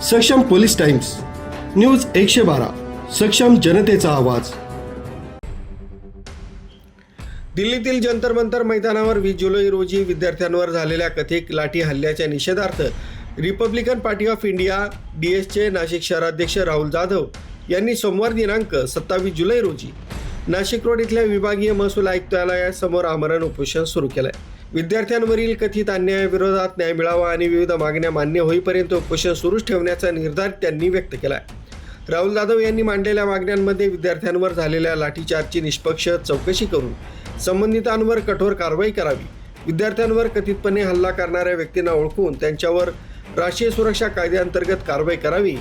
सक्षम police times news 112 सक्षम जनतेचा आवाज। दिल्लीतील जंतर मंतर मैदानावर 20 जुलै रोजी विद्यार्थ्यांवर झालेल्या कथित लाठी हल्ल्याच्या निषेधार्थ रिपब्लिकन पार्टी ऑफ इंडिया डीएसचे नाशिक शहराध्यक्ष राहुल जाधव यांनी सोमवार दिनांक 27 जुलै रोजी नाशिक रोड इथल्या विभागीय महसूल आयुक्तालयासमोर आमरण उपोषण सुरू केलं आहे। विद्यार्थ्यांवरील कथित अन्यायाविरोधात न्याय मिळावा आणि विविध मागण्या मान्य होईपर्यंत उपोषण सुरूच ठेवण्याचा निर्धार त्यांनी व्यक्त केला आहे। राहुल जाधव यांनी मांडलेल्या मागण्यांमध्ये विद्यार्थ्यांवर झालेल्या लाठीचार्जची निष्पक्ष चौकशी करून संबंधितांवर कठोर कारवाई करावी, विद्यार्थ्यांवर कथितपणे हल्ला करणाऱ्या व्यक्तींना ओळखून त्यांच्यावर राष्ट्रीय सुरक्षा कायद्याअंतर्गत कारवाई करावी,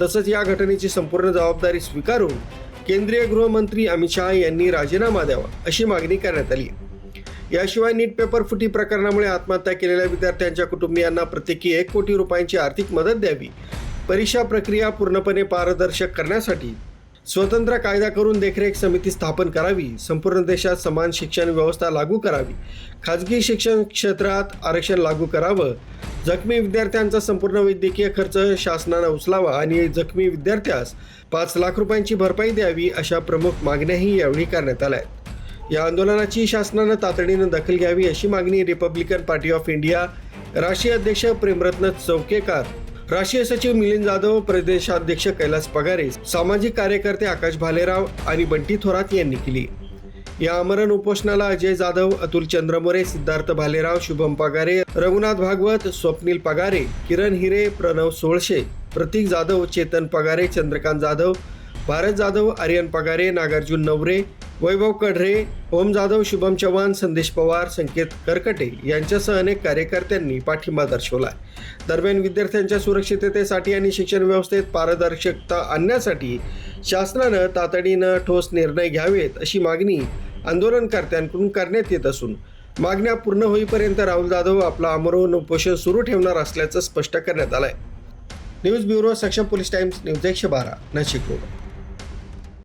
तसंच या घटनेची संपूर्ण जबाबदारी स्वीकारून केंद्रीय गृहमंत्री अमित शहा यांनी राजीनामा द्यावा अशी मागणी करण्यात आली। याशिवाय नीट पेपर फुटी प्रकरणामुळे आत्महत्या केलेल्या विद्यार्थ्यांच्या कुटुंबियांना प्रत्येकी 1 कोटी रुपयांची आर्थिक मदत द्यावी, परीक्षा प्रक्रिया पूर्णपणे पारदर्शक करण्यासाठी स्वतंत्र कायदा करून देखरेख समिती स्थापन करावी, संपूर्ण देशात समान शिक्षण व्यवस्था लागू करावी, खाजगी शिक्षण क्षेत्रात आरक्षण लागू करावं, जखमी विद्यार्थ्यांचा संपूर्ण वैद्यकीय खर्च शासनानं उचलावा आणि जखमी विद्यार्थ्यास 5 लाख रुपयांची भरपाई द्यावी अशा प्रमुख मागण्याही यावेळी करण्यात आल्या आहेत। या आंदोलनाची शासनानं तातडीनं दखल घ्यावी अशी मागणी रिपब्लिकन पार्टी ऑफ इंडिया राष्ट्रीय अध्यक्ष प्रेमरत्न चौकेकर, राष्ट्रीय सचिव मिलिंद जाधव, प्रदेशाध्यक्ष कैलास पगारे, सामाजिक कार्यकर्ते आकाश भालेराव आणि बंटी थोरात यांनी केली। या आमरण उपोषणाला अजय जाधव, अतुल चंद्रमोरे, सिद्धार्थ भालेराव, शुभम पगारे, रघुनाथ भागवत, स्वप्नील पगारे, किरण हिरे, प्रणव सोळशे, प्रतीक जाधव, चेतन पगारे, चंद्रकांत जाधव, भारत जाधव, आर्यन पगारे, नागार्जुन नवरे, वैभव कढरे, ओम जाधव, शुभम चव्हाण, संदेश पवार, संकेत करकटे यांच्यासह अनेक कार्यकर्त्यांनी पाठिंबा दर्शवला। दरम्यान विद्यार्थ्यांच्या सुरक्षिततेसाठी आणि शिक्षण व्यवस्थेत पारदर्शकता आणण्यासाठी शासनानं तातडीनं ठोस निर्णय घ्यावेत अशी मागणी आंदोलनकर्त्यांकडून करण्यात येत असून मागण्या पूर्ण होईपर्यंत राहुल जाधव आपला आमरण उपोषण सुरू ठेवणार असल्याचं स्पष्ट करण्यात आलंय। न्यूज ब्युरो, सक्षम police times, news 112 Nashik road.